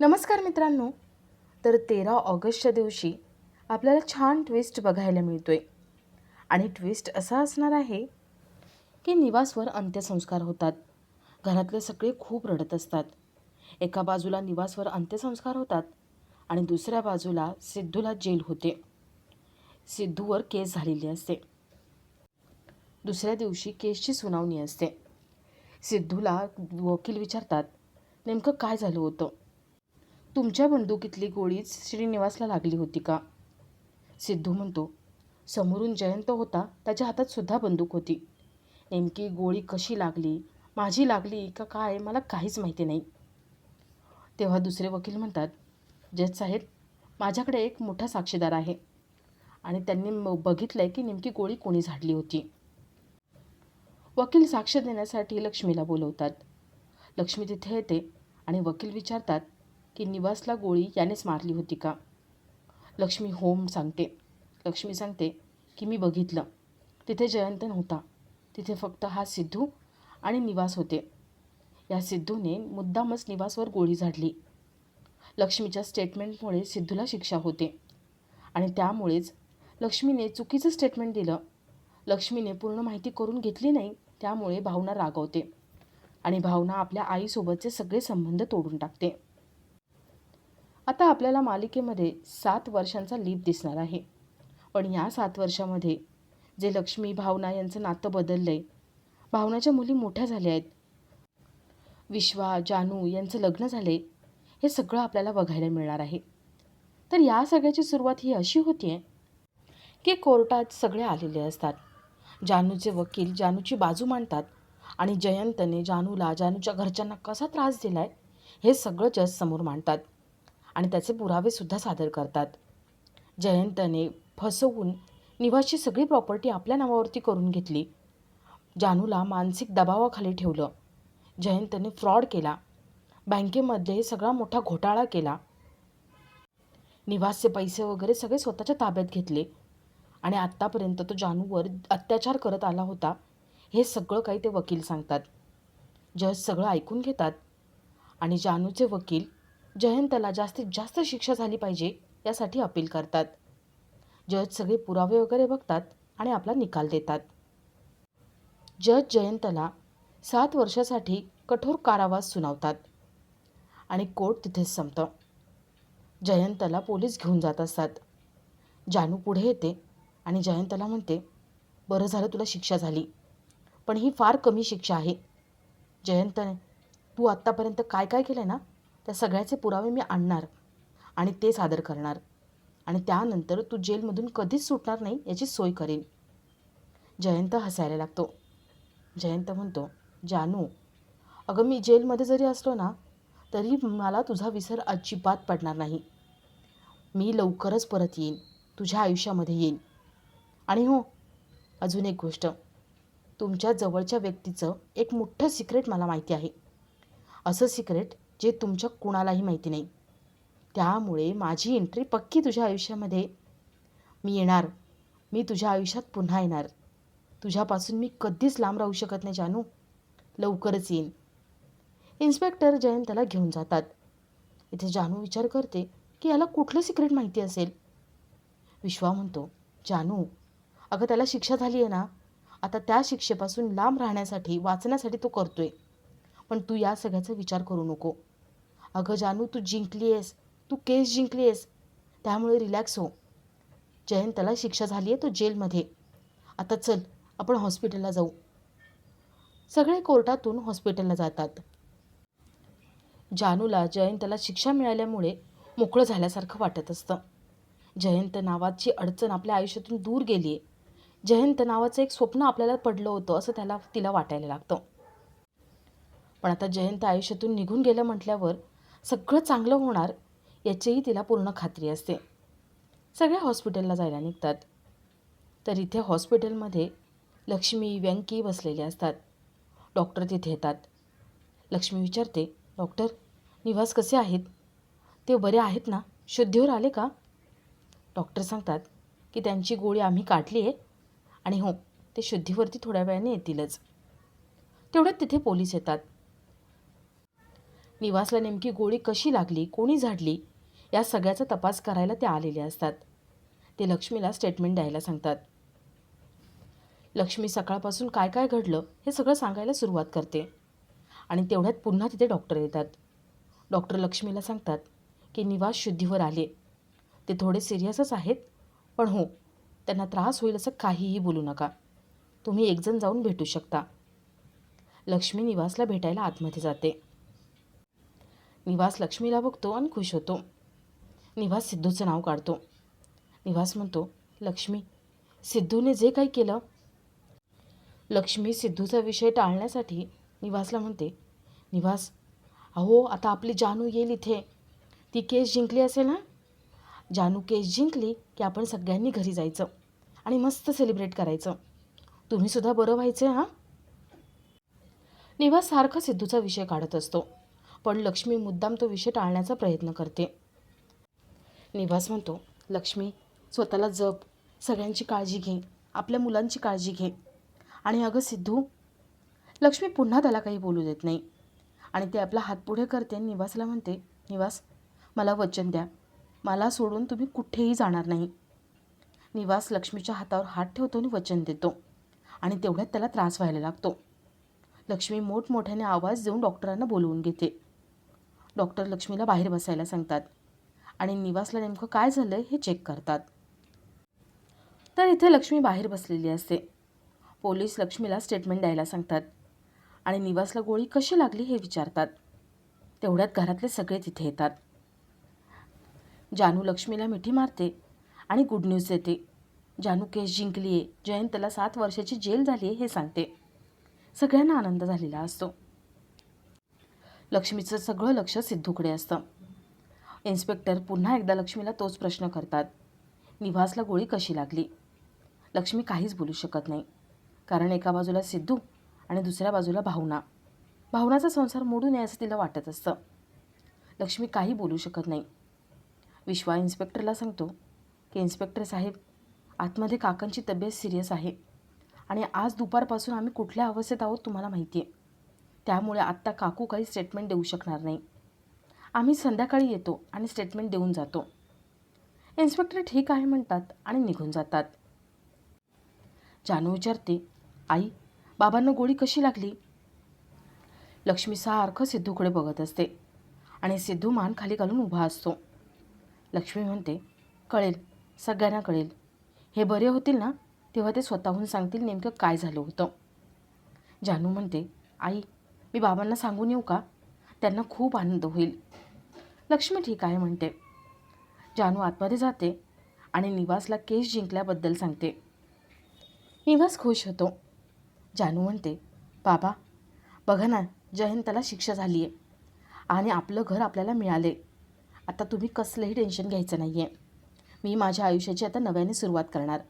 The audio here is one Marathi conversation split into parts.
नमस्कार मित्रांनो. तर 13 ऑगस्टच्या दिवशी आपल्याला छान ट्विस्ट बघायला मिळतोय आणि ट्विस्ट असा असणार आहे की निवासवर अंत्यसंस्कार होतात. घरातले सगळे खूप रडत असतात. एका बाजूला निवासवर अंत्यसंस्कार होतात आणि दुसऱ्या बाजूला सिद्धूला जेल होते. सिद्धूवर केस झालेली असते. दुसऱ्या दिवशी केसची सुनावणी असते. सिद्धूला वकील विचारतात, नेमकं काय झालं होतं? तुमच्या बंदुकीतली गोळीच श्रीनिवासला लागली होती का? सिद्धू म्हणतो, समोरून जयंत होता, त्याच्या हातात सुद्धा बंदूक होती. नेमकी गोळी कशी लागली, माझी लागली का काय, मला काहीच माहिती नाही. तेव्हा दुसरे वकील म्हणतात, जज साहेब, माझ्याकडे एक मोठा साक्षीदार आहे आणि त्यांनी बघितलं आहे की नेमकी गोळी कोणी झाडली होती. वकील साक्ष देण्यासाठी लक्ष्मीला बोलवतात. लक्ष्मी तिथे येते आणि वकील विचारतात की निवासला गोळी यानेच मारली होती का? लक्ष्मी होम सांगते. लक्ष्मी सांगते की मी बघितलं, तिथे जयंत नव्हता, तिथे फक्त हा सिद्धू आणि निवास होते. या सिद्धूने मुद्दामच निवासवर गोळी झाडली. लक्ष्मीच्या स्टेटमेंटमुळे सिद्धूला शिक्षा होते आणि त्यामुळेच लक्ष्मीने चुकीचं स्टेटमेंट दिलं. लक्ष्मीने पूर्ण माहिती करून घेतली नाही, त्यामुळे भावना रागवते आणि भावना आपल्या आईसोबतचे सगळे संबंध तोडून टाकते. आता आपल्याला मालिकेमध्ये 7 वर्षांचा लीप दिसणार आहे. पण या 7 वर्षामध्ये जे लक्ष्मी भावना यांचं नातं बदललं आहे, भावनाच्या मुली मोठ्या झाल्या आहेत, विश्वा जानू यांचं लग्न झाले, हे सगळं आपल्याला बघायला मिळणार आहे. तर या सगळ्याची सुरुवात ही अशी होती आहे की कोर्टात सगळे आलेले असतात. जानूचे वकील जानूची बाजू मांडतात आणि जयंतने जानूला जानूच्या घरच्यांना कसा त्रास दिला आहे हे सगळं जजसमोर मांडतात आणि त्याचे पुरावेसुद्धा सादर करतात. जयंतने फसवून निवासची सगळी प्रॉपर्टी आपल्या नावावरती करून घेतली. जानूला मानसिक दबावाखाली ठेवलं. जयंतने फ्रॉड केला. बँकेमध्ये सगळा मोठा घोटाळा केला. निवासचे पैसे वगैरे सगळे स्वतःच्या ताब्यात घेतले आणि आत्तापर्यंत तो जानूवर अत्याचार करत आला होता, हे सगळं काही ते वकील सांगतात. जज सगळं ऐकून घेतात आणि जानूचे वकील जयंतला जास्तीत जास्त शिक्षा झाली पाहिजे यासाठी अपील करतात. जज सगळे पुरावे वगैरे बघतात आणि आपला निकाल देतात. जज जयंतला 7 वर्षासाठी कठोर कारावास सुनावतात आणि कोर्ट तिथेच संपतं. जयंतला पोलीस घेऊन जात असतात. जानू पुढे येते आणि जयंतला म्हणते, बरं झालं तुला शिक्षा झाली, पण ही फार कमी शिक्षा आहे. जयंत, तू आत्तापर्यंत काय काय केलं ना, त्या सगळ्याचे पुरावे मी आणणार आणि ते सादर करणार आणि त्यानंतर तू जेलमधून कधीच सुटणार नाही याची सोय करेन. जयंत हसायला लागतो. जयंत म्हणतो, जानू, अगं मी जेलमध्ये जरी असलो ना तरी मला तुझा विसर अजिबात पडणार नाही. मी लवकरच परत येईन, तुझ्या आयुष्यामध्ये येईन. आणि हो, अजून एक गोष्ट, तुमच्या जवळच्या व्यक्तीचं एक मोठं सिक्रेट मला माहिती आहे. असं सिक्रेट जे तुमच्या कुणालाही माहिती नाही. त्यामुळे माझी एंट्री पक्की तुझ्या आयुष्यामध्ये. मी येणार, मी तुझ्या आयुष्यात पुन्हा येणार. तुझ्यापासून मी कधीच लांब राहू शकत नाही जानू, लवकरच येईन. इन्स्पेक्टर जयंतला घेऊन जातात. इथे जानू विचार करते की याला कुठलं सिक्रेट माहिती असेल. विश्वा म्हणतो, जानू, अगं त्याला शिक्षा झाली आहे ना, आता त्या शिक्षेपासून लांब राहण्यासाठी वाचण्यासाठी तो करतोय, पण तू या सगळ्याचा विचार करू नको. अगं जानू, तू जिंकली आहेस, तू केस जिंकली आहेस, त्यामुळे रिलॅक्स हो. जयंतला शिक्षा झाली आहे, तो जेलमध्ये. आता चल आपण हॉस्पिटलला जाऊ. सगळे कोर्टातून हॉस्पिटलला जातात. जानूला जयंतला शिक्षा मिळाल्यामुळे मोकळं झाल्यासारखं वाटत असतं. जयंत नावाची अडचण आपल्या आयुष्यातून दूर गेली आहे. जयंत नावाचं एक स्वप्न आपल्याला पडलं होतं असं तिला वाटायला लागतं. पण आता जयंत आयुष्यातून निघून गेलं म्हटल्यावर सगळं चांगलं होणार याचीही तिला पूर्ण खात्री असते. सगळे हॉस्पिटलला जायला निघतात. तर इथे हॉस्पिटलमध्ये लक्ष्मी, व्यंकी बसलेले असतात. डॉक्टर तिथे येतात. लक्ष्मी विचारते, डॉक्टर, निवास कसे आहेत? ते बरे आहेत ना? शुद्धीवर आले का? डॉक्टर सांगतात की त्यांची गोळी आम्ही काढली आहे आणि हो, ते शुद्धीवरती थोड्या वेळाने येतीलच. तेवढ्यात तिथे पोलीस येतात. निवासला नेमकी गोळी कशी लागली, कोणी झाडली, या सगळ्याचा तपास करायला ते आलेले असतात. ते लक्ष्मीला स्टेटमेंट द्यायला सांगतात. लक्ष्मी सकाळपासून काय काय घडलं हे सगळं सांगायला सुरुवात करते. आणि तेवढ्यात पुन्हा तिथे डॉक्टर येतात. डॉक्टर लक्ष्मीला सांगतात की निवास शुद्धीवर आले. ते थोडे सिरियसच आहेत, पण हो, त्यांना त्रास होईल असं काहीही बोलू नका. तुम्ही एकजण जाऊन भेटू शकता. लक्ष्मी निवासला भेटायला आतमध्ये जाते. निवास लक्ष्मीला बघतो आणि खुश होतो. निवास सिद्धूचं नाव काढतो. निवास म्हणतो, लक्ष्मी, सिद्धूने जे काही केलं. लक्ष्मी सिद्धूचा विषय टाळण्यासाठी निवासला म्हणते, निवास, अहो आता आपली जानू येईल इथे. ती केस जिंकली असेल ना. जानू केस जिंकली की आपण सगळ्यांनी घरी जायचं आणि मस्त सेलिब्रेट करायचं. तुम्हीसुद्धा बरं व्हायचं हां. निवास सारखा सिद्धूचा विषय काढत असतो, पण लक्ष्मी मुद्दाम तो विषय टाळण्याचा प्रयत्न करते. निवास म्हणतो, लक्ष्मी, स्वतःला जप, सगळ्यांची काळजी घे, आपल्या मुलांची काळजी घे. आणि अगं सिद्धू. लक्ष्मी पुन्हा त्याला काही बोलू देत नाही आणि ते आपला हात पुढे करते. निवासला म्हणते, निवास, मला वचन द्या, मला सोडून तुम्ही कुठेही जाणार नाही. निवास लक्ष्मीच्या हातावर हात ठेवतो आणि वचन देतो. आणि तेवढ्यात त्याला त्रास व्हायला लागतो. लक्ष्मी मोठमोठ्याने आवाज देऊन डॉक्टरांना बोलवून घेते. डॉक्टर लक्ष्मीला बाहेर बसायला सांगतात आणि निवासला नेमकं काय झालं हे चेक करतात. तर इथे लक्ष्मी बाहेर बसलेली असते. पोलीस लक्ष्मीला स्टेटमेंट द्यायला सांगतात आणि निवासला गोळी कशी लागली हे विचारतात. तेवढ्यात घरातले सगळे तिथे येतात. जानू लक्ष्मीला मिठी मारते आणि गुड न्यूज देते. जानू केस जिंकली आहे, जयंतला 7 वर्षाची जेल झाली आहे हे सांगते. सगळ्यांना आनंद झालेला असतो. लक्ष्मीचं सगळं लक्ष सिद्धूकडे असतं. इन्स्पेक्टर पुन्हा एकदा लक्ष्मीला तोच प्रश्न करतात, निवासला गोळी कशी लागली. लक्ष्मी काहीच बोलू शकत नाही, कारण एका बाजूला सिद्धू आणि दुसऱ्या बाजूला भावना. भावनाचा संसार मोडू नये असं तिला वाटत असतं. लक्ष्मी काही बोलू शकत नाही. विश्वा इन्स्पेक्टरला सांगतो की इन्स्पेक्टर साहेब, आतमध्ये काकांची तब्येत सिरियस आहे आणि आज दुपारपासून आम्ही कुठल्या अवस्थेत आहोत तुम्हाला माहिती आहे. त्यामुळे आत्ता काकू काही स्टेटमेंट देऊ शकणार नाही. आम्ही संध्याकाळी येतो आणि स्टेटमेंट देऊन जातो. इन्स्पेक्टर ठीक आहे म्हणतात आणि निघून जातात. जानू विचारते, आई, बाबांना गोळी कशी लागली. लक्ष्मी सारखं सिद्धूकडे बघत असते आणि सिद्धू मान खाली घालून उभा असतो. लक्ष्मी म्हणते, कळेल, सगळ्यांना कळेल. हे बरे होतील ना, तेव्हा ते स्वतःहून सांगतील नेमकं काय झालं होतं. जानू म्हणते, आई, मी बाबांना सांगून येऊ का. त्यांना खूप आनंद होईल. लक्ष्मी ठीक आहे म्हणते. जानू आतमध्ये जाते आणि निवासला केस जिंकल्याबद्दल सांगते. निवास खुश होतो. जानू म्हणते, बाबा, बघा ना, जयंतला शिक्षा झाली आहे आणि आपलं घर आपल्याला मिळाले. आता तुम्ही कसलंही टेन्शन घ्यायचं नाही आहे. मी माझ्या आयुष्याची आता नव्याने सुरुवात करणार.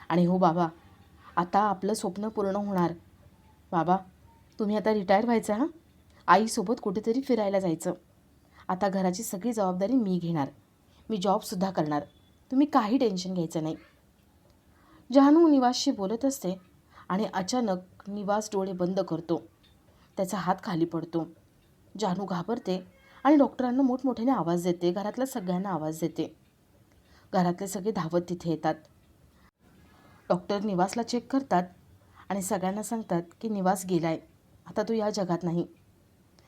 आणि हो बाबा, आता आपलं स्वप्न पूर्ण होणार. बाबा, तुम्ही आता रिटायर व्हायचं हां. आईसोबत कुठेतरी फिरायला जायचं. आता घराची सगळी जबाबदारी मी घेणार. मी जॉबसुद्धा करणार. तुम्ही काही टेन्शन घ्यायचं नाही. जानू निवासशी बोलत असते आणि अचानक निवास डोळे बंद करतो. त्याचा हात खाली पडतो. जानू घाबरते आणि डॉक्टरांना मोठमोठ्याने आवाज देते. घरातल्या सगळ्यांना आवाज देते. घरातले सगळे धावत तिथे येतात. डॉक्टर निवासला चेक करतात आणि सगळ्यांना सांगतात की निवास गेलाय, आता तो या जगात नाही.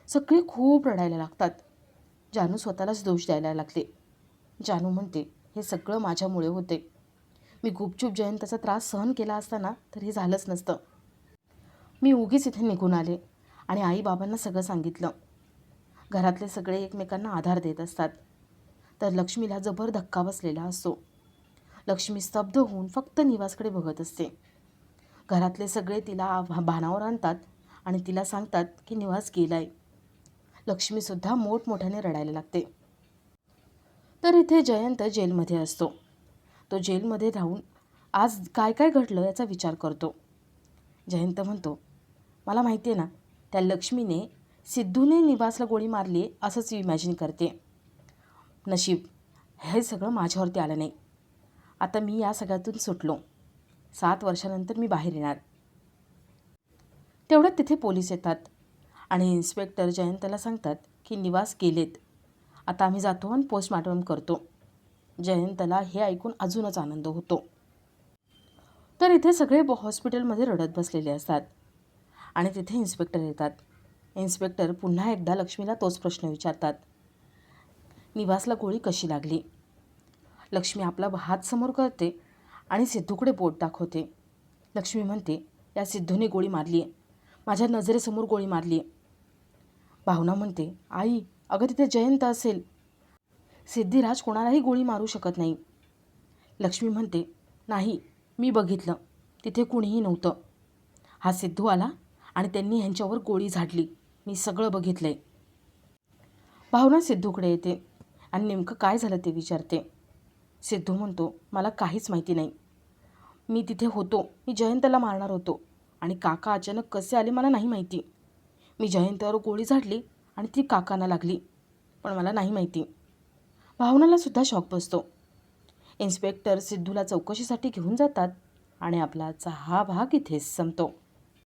सगळे खूप रडायला लागतात. जानू स्वतःलाच दोष द्यायला लागते. जानू म्हणते, हे सगळं माझ्यामुळे होते. मी गुपचूप जयंताचा त्रास सहन केला असताना तर हे झालंच नसतं. मी उगीच इथे निघून आले आणि आई बाबांना सगळं सांगितलं. घरातले सगळे एकमेकांना आधार देत असतात. तर लक्ष्मीला जबर धक्का बसलेला असतो. लक्ष्मी स्तब्ध होऊन फक्त निवासकडे बघत असते. घरातले सगळे तिला भानावर आणतात आणि तिला सांगतात की निवास गेलाय. लक्ष्मीसुद्धा मोठमोठ्याने रडायला लागते. तर इथे जयंत जेलमध्ये असतो. तो जेलमध्ये राहून आज काय काय घडलं याचा विचार करतो. जयंत म्हणतो, मला माहिती आहे ना, त्या लक्ष्मीने सिद्धूने निवासला गोळी मारली आहे असंच इमॅजिन करते. नशीब हे सगळं माझ्यावरती आलं नाही. आता मी या सगळ्यातून सुटलो. 7 वर्षानंतर मी बाहेर येणार. तेवढ्यात तिथे पोलीस येतात आणि इन्स्पेक्टर जयंतला सांगतात की निवास गेलेत. आता आम्ही जातो आणि पोस्टमॉर्टम करतो. जयंतला हे ऐकून अजूनच आनंद होतो. तर इथे सगळे हॉस्पिटलमध्ये रडत बसलेले असतात आणि तिथे इन्स्पेक्टर येतात. इन्स्पेक्टर पुन्हा एकदा लक्ष्मीला तोच प्रश्न विचारतात. निवासला गोळी कशी लागली? लक्ष्मी आपला हात समोर करते आणि सिद्धूकडे बोट दाखवते. लक्ष्मी म्हणते, या सिद्धूने गोळी मारली आहे. माझ्या नजरेसमोर गोळी मारली आहे. भावना म्हणते, आई अगं तिथे जयंत असेल. सिद्धिराज कोणालाही गोळी मारू शकत नाही. लक्ष्मी म्हणते, नाही, मी बघितलं, तिथे कुणीही नव्हतं. हा सिद्धू आला आणि त्यांनी ह्यांच्यावर गोळी झाडली. मी सगळं बघितलंय. भावना सिद्धूकडे येते आणि नेमकं काय झालं ते विचारते. सिद्धू म्हणतो, मला काहीच माहिती नाही. मी तिथे होतो. मी जयंतला मारणार होतो आणि काका अचानक कसे आले मला नाही माहिती. मी जयंतवर गोळी झाडली आणि ती काकांना लागली, पण मला नाही माहिती. भावनाला सुद्धा शॉक बसतो. इन्स्पेक्टर सिद्धूला चौकशीसाठी घेऊन जातात आणि आपला आजचा हा भाग इथेच संपतो.